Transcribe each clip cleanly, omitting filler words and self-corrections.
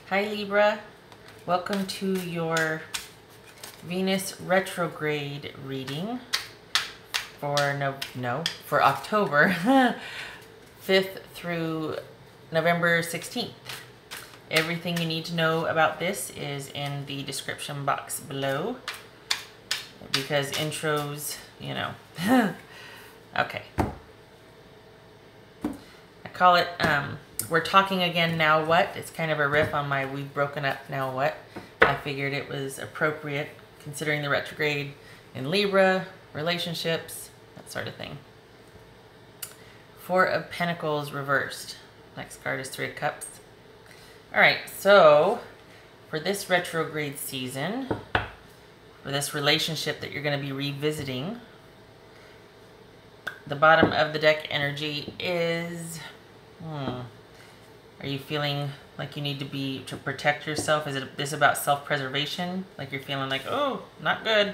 Hi Libra, welcome to your Venus Retrograde reading for for October 5th through November 16th. Everything you need to know about this is in the description box below because intros, you know. Okay. I call it We're Talking Again, Now What? It's kind of a riff on my We've Broken Up, Now What? I figured it was appropriate considering the retrograde in Libra, relationships, that sort of thing. Four of Pentacles reversed. Next card is Three of Cups. Alright, so for this retrograde season, for this relationship that you're going to be revisiting, the bottom of the deck energy is... Are you feeling like you need to protect yourself? Is this about self-preservation? Like you're feeling like, oh, not good.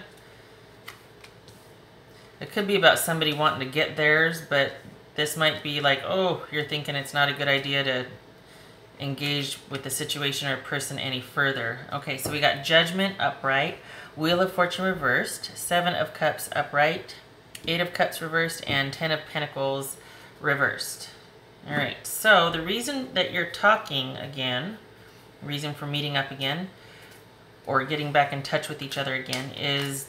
It could be about somebody wanting to get theirs, but this might be like, oh, you're thinking it's not a good idea to engage with the situation or person any further. Okay, so we got Judgment upright, Wheel of Fortune reversed, Seven of Cups upright, Eight of Cups reversed, and Ten of Pentacles reversed. All right, so the reason that you're talking again, reason for meeting up again, or getting back in touch with each other again is,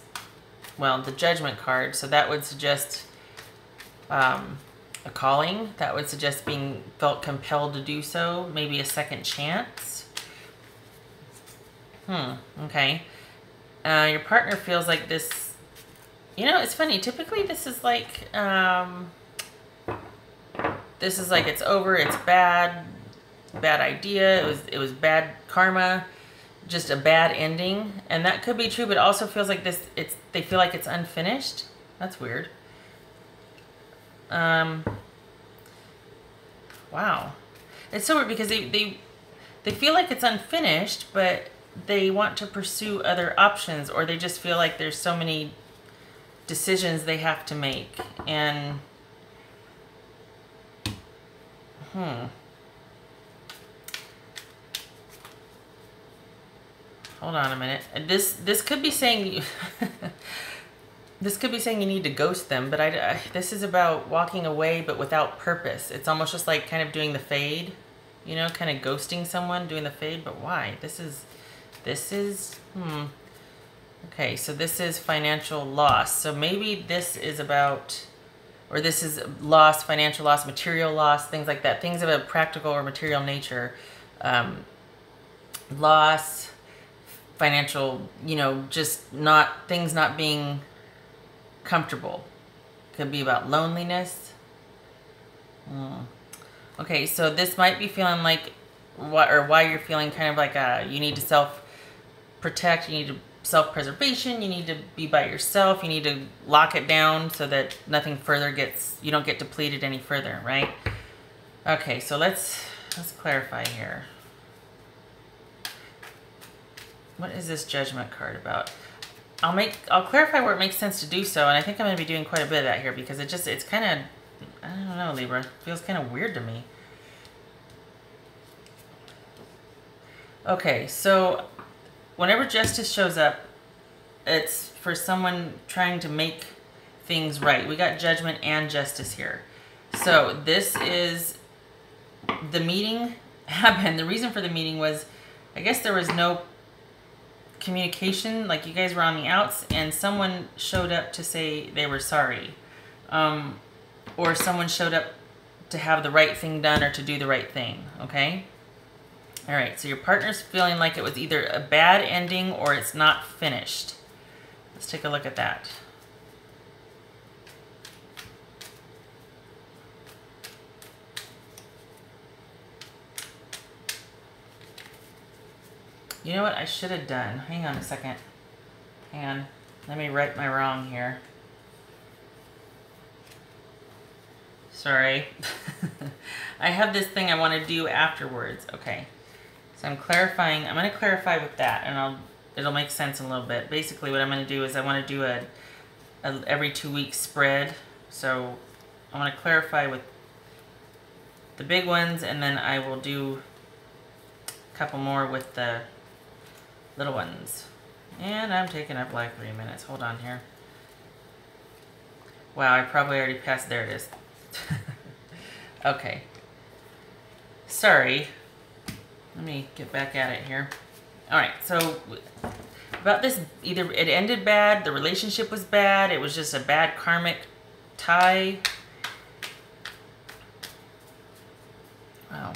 well, the Judgment card. So that would suggest a calling. That would suggest being felt compelled to do so. Maybe a second chance. Okay. Your partner feels like this, you know, it's funny. Typically this is like... this is like it's over, it's bad idea, it was bad karma, just a bad ending. And that could be true, but it also feels like they feel like it's unfinished. That's weird. Wow. It's so weird because they feel like it's unfinished, but they want to pursue other options, or they just feel like there's so many decisions they have to make. And hold on a minute. This could be saying you this could be saying you need to ghost them, but this is about walking away but without purpose. It's almost just like kind of doing the fade, you know, kind of ghosting someone, doing the fade, but why? This is okay, so this is financial loss. So maybe this is about, or this is loss, financial loss, material loss, things like that. Things of a practical or material nature. Loss, financial, you know, just things not being comfortable. Could be about loneliness. Okay, so this might be feeling like, why you're feeling kind of like you need to self-protect, you need to self-preservation, you need to be by yourself, you need to lock it down so that nothing further you don't get depleted any further, right? Okay, so let's clarify here. What is this Judgment card about? I'll clarify where it makes sense to do so, and I think I'm going to be doing quite a bit of that here because it's kind of, I don't know, Libra, it feels kind of weird to me. Okay, so whenever justice shows up, it's for someone trying to make things right. We got Judgment and Justice here. So this is, the meeting happened. The reason for the meeting was, I guess there was no communication, like you guys were on the outs and someone showed up to say they were sorry. Or someone showed up to have the right thing done or to do the right thing, okay? All right, so your partner's feeling like it was either a bad ending or it's not finished. Let's take a look at that. You know what I should have done? Hang on a second. Hang on. Let me right my wrong here. Sorry. I have this thing I want to do afterwards. Okay. So I'm clarifying. I'm going to clarify with that, and it'll make sense in a little bit. Basically, what I'm going to do is I want to do a every 2 week spread. So I want to clarify with the big ones, and then I will do couple more with the little ones. And I'm taking up like 3 minutes. Hold on here. Wow, I probably already passed. There it is. Okay. Sorry. Let me get back at it here. All right, so about this, either it ended bad, the relationship was bad, it was just a bad karmic tie. Wow.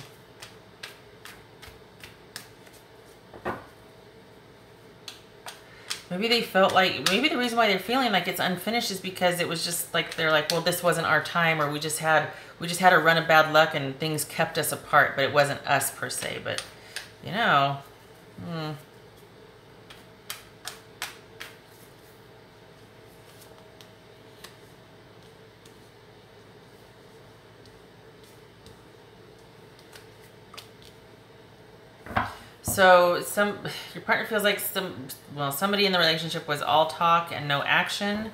Maybe they felt like, maybe the reason why they're feeling like it's unfinished is because it was just like, they're like, well, this wasn't our time, or we just had a run of bad luck and things kept us apart, but it wasn't us per se. But, you know, So your partner feels like somebody in the relationship was all talk and no action.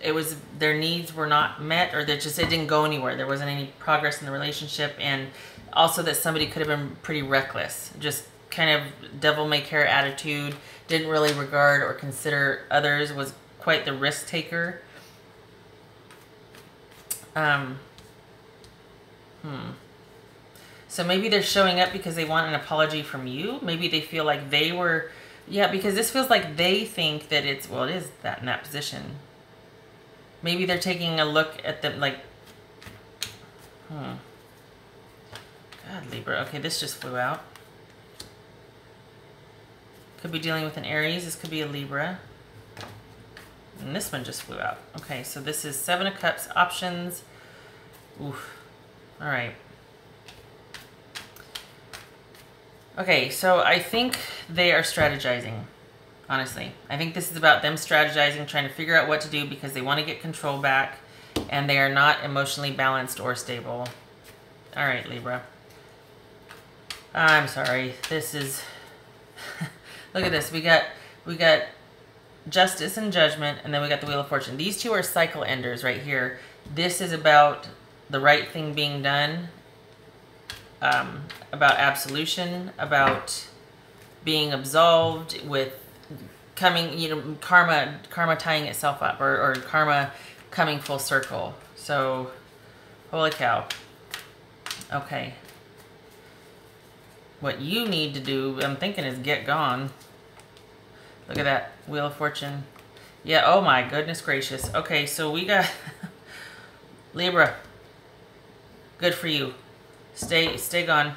It was, their needs were not met, or it didn't go anywhere. There wasn't any progress in the relationship, and also that somebody could have been pretty reckless, just kind of devil-may-care attitude, didn't really regard or consider others, was quite the risk taker. So maybe they're showing up because they want an apology from you. Maybe they feel like they were, yeah, because this feels like they think that it's, well, it is that in that position. Maybe they're taking a look at them like, God, Libra. Okay, this just flew out. Could be dealing with an Aries. This could be a Libra. And this one just flew out. Okay, so this is 7 of Cups, options. Oof. All right. Okay, so I think they are strategizing, honestly. I think this is about them strategizing, trying to figure out what to do because they want to get control back, and they are not emotionally balanced or stable. All right, Libra. I'm sorry. This is... Look at this. We got Justice and Judgment, and then we got the Wheel of Fortune. These two are cycle enders right here. This is about the right thing being done, about absolution, about being absolved, with coming, you know, karma tying itself up, or karma coming full circle. So, holy cow. Okay. What you need to do, I'm thinking, is get gone. Look at that Wheel of Fortune. Yeah, oh my goodness gracious. Okay, so we got Libra. Good for you. Stay gone.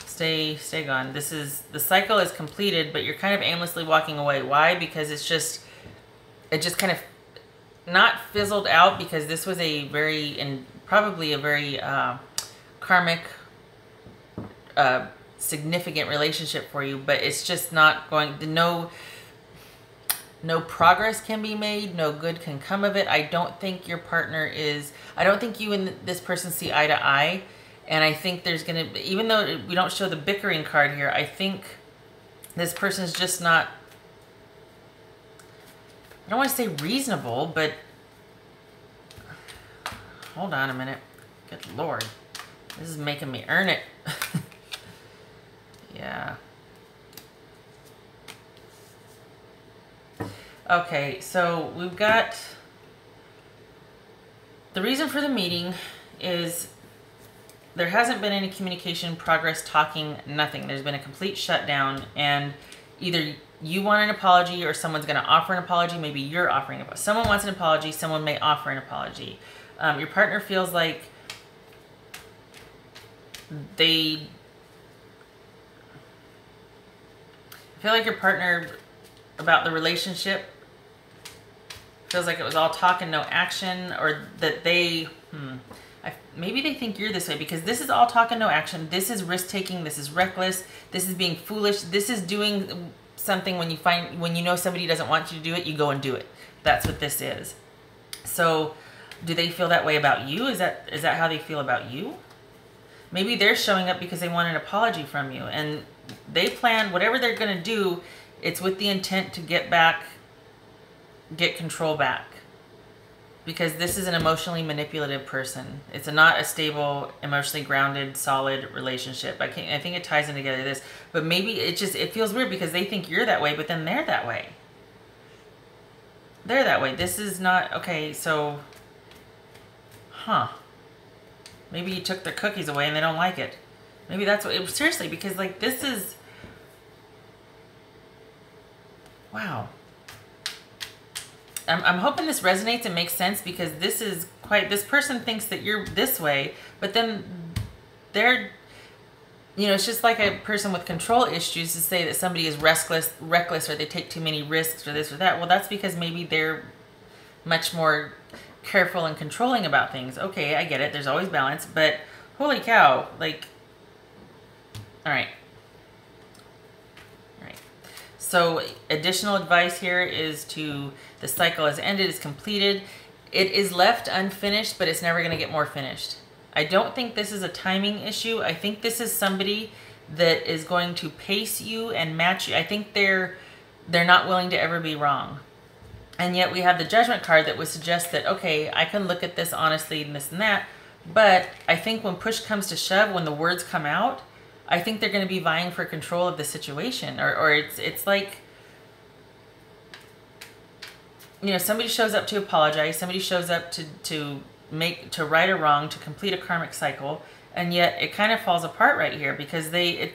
Stay gone. This is, the cycle is completed, but you're kind of aimlessly walking away. Why? Because it just kind of not fizzled out, because this was a very, and probably a very karmic, significant relationship for you, but it's just not going, no progress can be made, no good can come of it. I don't think your partner is, I don't think you and this person see eye to eye, and I think there's gonna, even though we don't show the bickering card here, I think this person's just not, I don't want to say reasonable, but hold on a minute. Good Lord. This is making me earn it. Yeah. Okay, so we've got, the reason for the meeting is there hasn't been any communication, progress, talking, nothing. There's been a complete shutdown, and either you want an apology or someone's going to offer an apology. Maybe you're offering an apology. Someone wants an apology. Someone may offer an apology. Your partner feels like I feel like your partner, about the relationship, feels like it was all talk and no action, or that they, maybe they think you're this way, because this is all talk and no action. This is risk-taking. This is reckless. This is being foolish. This is doing something when you know somebody doesn't want you to do it, you go and do it. That's what this is. So do they feel that way about you? Is that how they feel about you? Maybe they're showing up because they want an apology from you, and they plan whatever they're going to do, it's with the intent to get control back. because this is an emotionally manipulative person. It's not a stable, emotionally grounded, solid relationship. I think it ties in together this, but maybe it feels weird because they think you're that way, but then they're that way. They're that way. This is not, okay, so, maybe you took their cookies away and they don't like it. Maybe that's what, seriously, because like this is, wow. I'm hoping this resonates and makes sense, because this is this person thinks that you're this way, but then they're, you know, it's just like a person with control issues to say that somebody is reckless, or they take too many risks or this or that. Well, that's because maybe they're much more careful and controlling about things. Okay, I get it. There's always balance, but holy cow, like, all right. So additional advice here is the cycle has ended, it's completed. It is left unfinished, but it's never going to get more finished. I don't think this is a timing issue. I think this is somebody that is going to pace you and match you. I think they're not willing to ever be wrong. And yet we have the Judgment card that would suggest that, okay, I can look at this honestly and this and that. But I think when push comes to shove, when the words come out, I think they're going to be vying for control of the situation, or it's like, you know, somebody shows up to apologize, somebody shows up to right a wrong, to complete a karmic cycle, and yet it kind of falls apart right here because they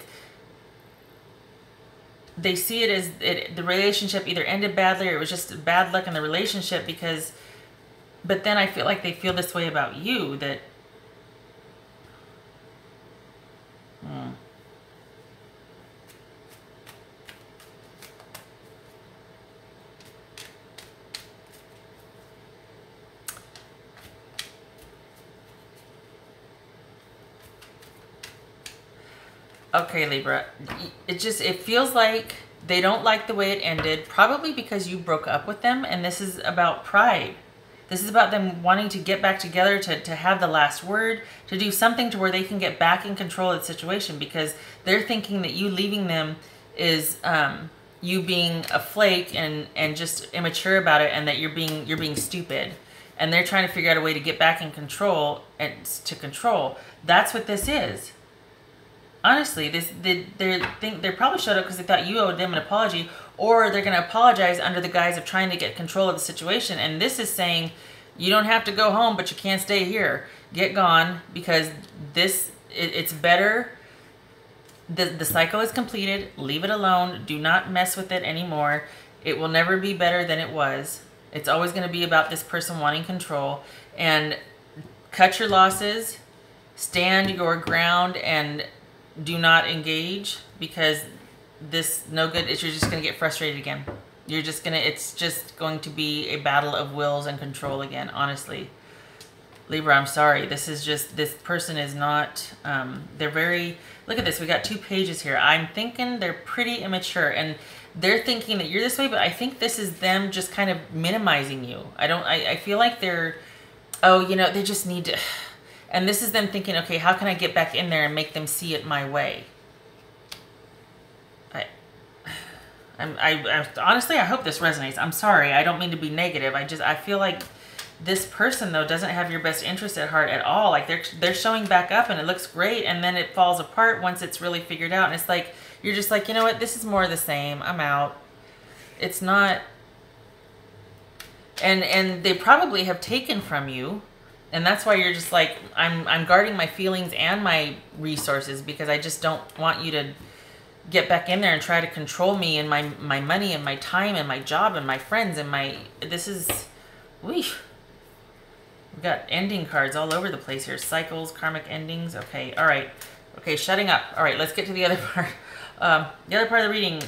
see it as the relationship either ended badly or it was just bad luck in the relationship, but then I feel like they feel this way about you, that okay, Libra, it feels like they don't like the way it ended, probably because you broke up with them, and this is about pride. This is about them wanting to get back together, to have the last word, to do something to where they can get back in control of the situation, because they're thinking that you leaving them is you being a flake and just immature about it, and that you're being stupid. And they're trying to figure out a way to get back in control and to control. That's what this is. Honestly, they probably showed up because they thought you owed them an apology, or they're going to apologize under the guise of trying to get control of the situation. And this is saying, you don't have to go home, but you can't stay here. Get gone, because it's better. The cycle is completed. Leave it alone. Do not mess with it anymore. It will never be better than it was. It's always going to be about this person wanting control. And cut your losses. Stand your ground and do not engage, because this no good. You're just going to get frustrated again. It's just going to be a battle of wills and control again, honestly. Libra, I'm sorry. This person is not, they're very, look at this. We got 2 pages here. I'm thinking they're pretty immature, and they're thinking that you're this way, but I think this is them just kind of minimizing you. I feel like they're, oh, you know, they just need to, and this is them thinking, okay, how can I get back in there and make them see it my way? Honestly, I hope this resonates. I'm sorry. I don't mean to be negative. I feel like this person, though, doesn't have your best interest at heart at all. Like, they're showing back up and it looks great, and then it falls apart once it's really figured out. And it's like, you're just like, you know what? This is more of the same. I'm out. It's not. And they probably have taken from you. And that's why you're just like, I'm guarding my feelings and my resources, because I just don't want you to get back in there and try to control me and my money and my time and my job and my friends and this is, we've got ending cards all over the place here. Cycles, karmic endings. Okay, all right. Okay, shutting up. All right, let's get to the other part. The other part of the reading,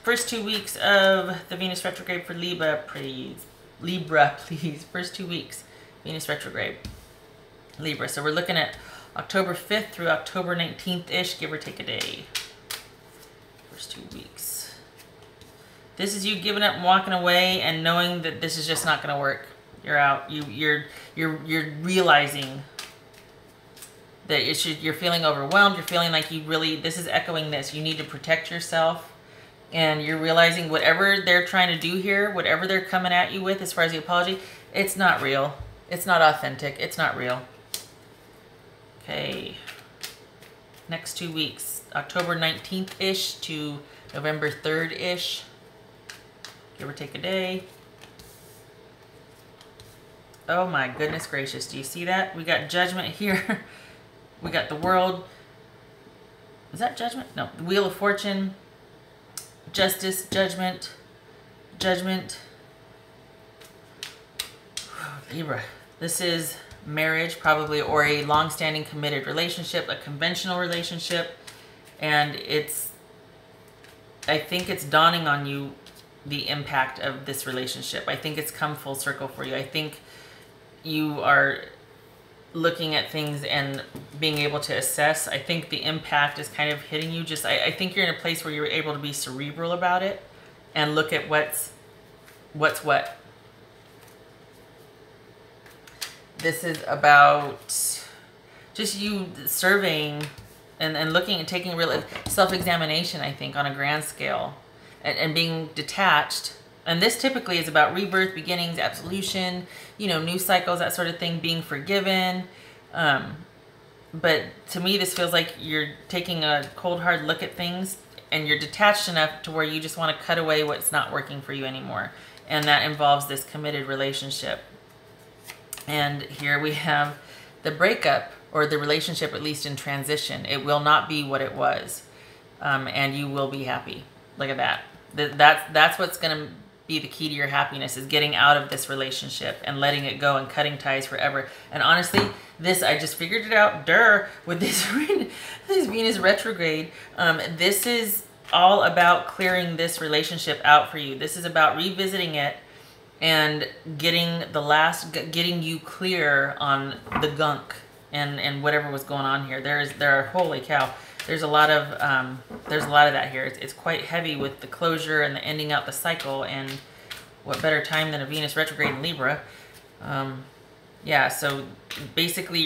first 2 weeks of the Venus retrograde for Libra, please. Libra, please. First 2 weeks. Venus retrograde, Libra. So we're looking at October 5th through October 19th-ish, give or take a day. First 2 weeks. This is you giving up and walking away and knowing that this is just not going to work. You're out. You're realizing that you're feeling overwhelmed. You're feeling like this is echoing this. You need to protect yourself. And you're realizing whatever they're trying to do here, whatever they're coming at you with as far as the apology, it's not real. It's not authentic. It's not real. Okay. Next 2 weeks, October 19th-ish to November 3rd-ish. Give or take a day. Oh my goodness gracious. Do you see that? We got Judgment here. We got the World. Is that Judgment? No. The Wheel of Fortune. Justice. Judgment. Judgment. Libra. This is marriage probably, or a long-standing committed relationship, a conventional relationship. And I think it's dawning on you the impact of this relationship. I think it's come full circle for you. I think you are looking at things and being able to assess. I think the impact is kind of hitting you. I think you're in a place where you're able to be cerebral about it and look at what's what. This is about just you surveying and looking and taking real self-examination, I think, on a grand scale, and being detached. And this typically is about rebirth, beginnings, absolution, you know, new cycles, that sort of thing, being forgiven. But to me, this feels like you're taking a cold, hard look at things, and you're detached enough to where you just want to cut away what's not working for you anymore. And that involves this committed relationship. And here we have the breakup, or the relationship, at least in transition. It will not be what it was. And you will be happy. Look at that. That's what's going to be the key to your happiness, is getting out of this relationship and letting it go and cutting ties forever. And honestly, I just figured it out, with this Venus retrograde. This is all about clearing this relationship out for you. This is about revisiting it and getting you clear on the gunk and whatever was going on here. Holy cow. There's a lot of that here. It's quite heavy with the closure and the ending out the cycle, and what better time than a Venus retrograde in Libra. Yeah, so basically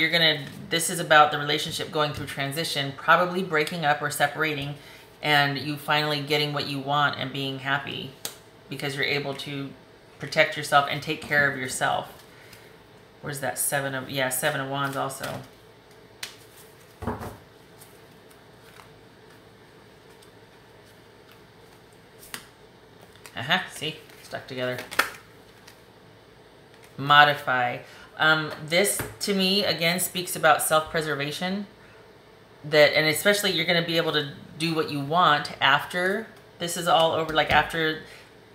this is about the relationship going through transition, probably breaking up or separating, and you finally getting what you want and being happy because you're able to protect yourself and take care of yourself. Where's that Seven of Wands also. See? Stuck together. Modify. This, to me, again, speaks about self-preservation. And especially you're going to be able to do what you want after this is all over. Like after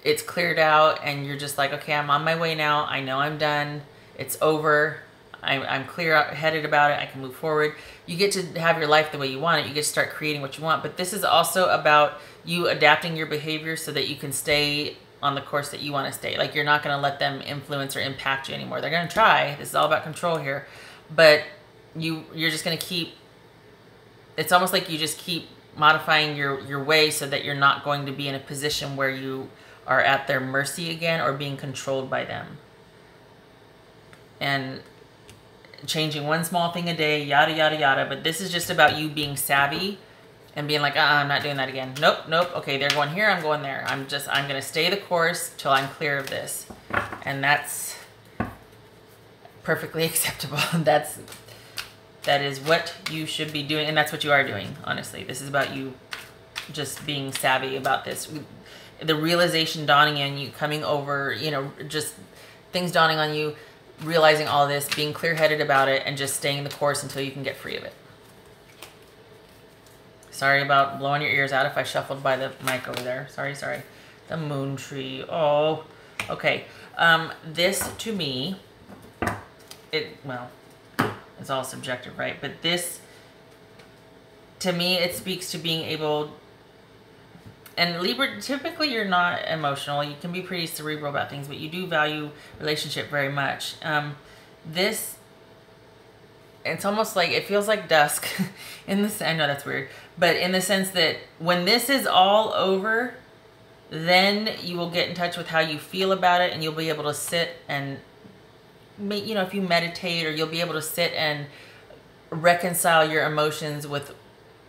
it's cleared out and you're just like, okay, I'm on my way now. I know I'm done. It's over. I'm clear-headed about it. I can move forward. You get to have your life the way you want it. You get to start creating what you want. But this is also about you adapting your behavior so that you can stay on the course that you want to stay. Like, you're not going to let them influence or impact you anymore. They're going to try. This is all about control here. But you're just going to keep... It's almost like you just keep modifying your way so that you're not going to be in a position where you are at their mercy again or being controlled by them. And changing one small thing a day, yada, yada, yada. But this is just about you being savvy and being like, I'm not doing that again. Nope, nope. Okay, they're going here, I'm going there. I'm going to stay the course till I'm clear of this. And that's perfectly acceptable. That is what you should be doing. And that's what you are doing, honestly. This is about you just being savvy about this. The realization dawning on you, coming over, you know, just things dawning on you, realizing all this, being clear-headed about it, and just staying the course until you can get free of it. Sorry about blowing your ears out if I shuffled by the mic over there. Sorry, sorry. The moon tree. Oh, okay. This, to me, well, it's all subjective, right? But this, to me, it speaks to being able... And Libra, typically you're not emotional. You can be pretty cerebral about things, but you do value relationship very much. This, it's almost like, it feels like dusk in this, I know that's weird, but in the sense that when this is all over, then you will get in touch with how you feel about it, and you'll be able to sit and, you know, if you meditate, or you'll be able to sit and reconcile your emotions with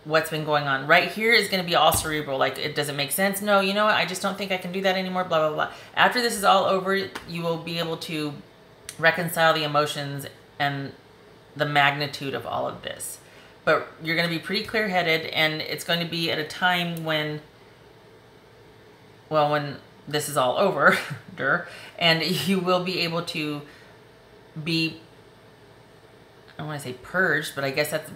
what's been going on. Right here is going to be all cerebral. Like, it doesn't make sense. No, you know what? I just don't think I can do that anymore. Blah, blah, blah. After this is all over, you will be able to reconcile the emotions and the magnitude of all of this. But you're going to be pretty clear-headed, and it's going to be at a time when, well, when this is all over, and you will be able to be, I don't want to say purged, but I guess that's,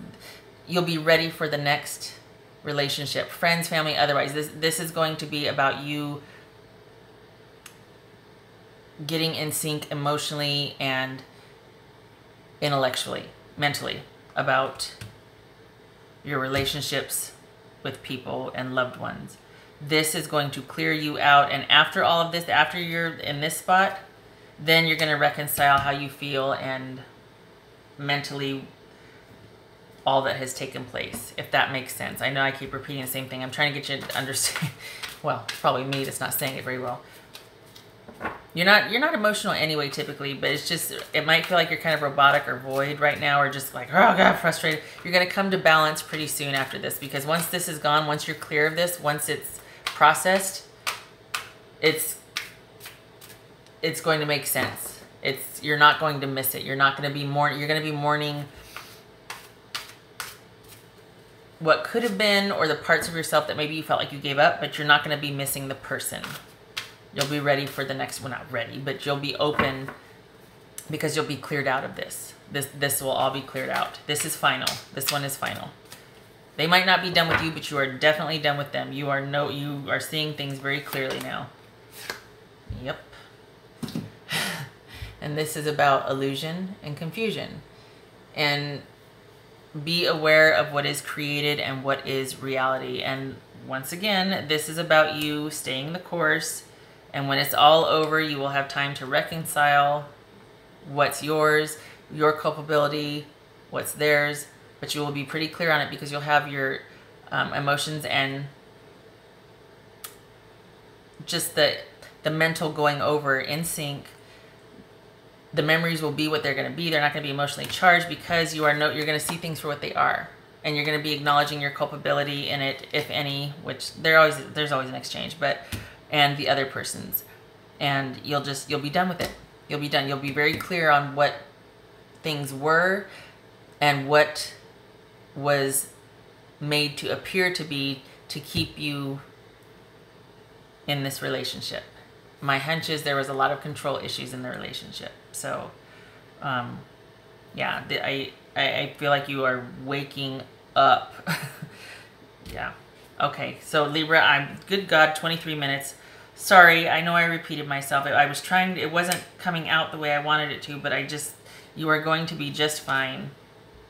you'll be ready for the next relationship, friends, family, otherwise. This is going to be about you getting in sync emotionally and intellectually, mentally, about your relationships with people and loved ones. This is going to clear you out, and after all of this, after you're in this spot, then you're going to reconcile how you feel and mentally all that has taken place, if that makes sense. I know I keep repeating the same thing. I'm trying to get you to understand. Well, it's probably me that's not saying it very well. You're not emotional anyway, typically, but it's just, it might feel like you're kind of robotic or void right now, or just like, oh God, frustrated. You're going to come to balance pretty soon after this, because once this is gone, once you're clear of this, once it's processed, it's going to make sense. You're not going to miss it. You're not going to be you're going to be mourning what could have been, or the parts of yourself that maybe you felt like you gave up, but you're not going to be missing the person. You'll be ready for the next, well, not ready, but you'll be open because you'll be cleared out of this. This will all be cleared out. This is final. This one is final. They might not be done with you, but you are definitely done with them. You are seeing things very clearly now. Yep. And this is about illusion and confusion. And be aware of what is created and what is reality. And once again, this is about you staying the course. And when it's all over, you will have time to reconcile what's yours, your culpability, what's theirs. But you will be pretty clear on it, because you'll have your emotions and just the mental going over in sync. The memories will be what they're going to be. They're not going to be emotionally charged, because you're going to see things for what they are. And you're going to be acknowledging your culpability in it, if any, which there's always an exchange, and the other person's. And you'll be done with it. You'll be done. You'll be very clear on what things were and what was made to appear to be to keep you in this relationship. My hunch is there was a lot of control issues in the relationship. So, yeah, I feel like you are waking up. Yeah. Okay, so Libra, good God, 23 minutes. Sorry, I know I repeated myself. I was trying, it wasn't coming out the way I wanted it to, but you are going to be just fine.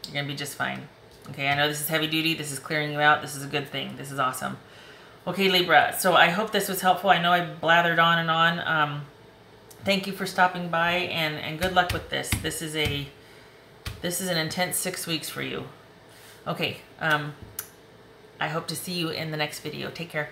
You're going to be just fine. Okay, I know this is heavy duty. This is clearing you out. This is a good thing. This is awesome. Okay, Libra, so I hope this was helpful. I know I blathered on and on. Thank you for stopping by, and good luck with this. This is an intense 6 weeks for you. Okay, I hope to see you in the next video. Take care.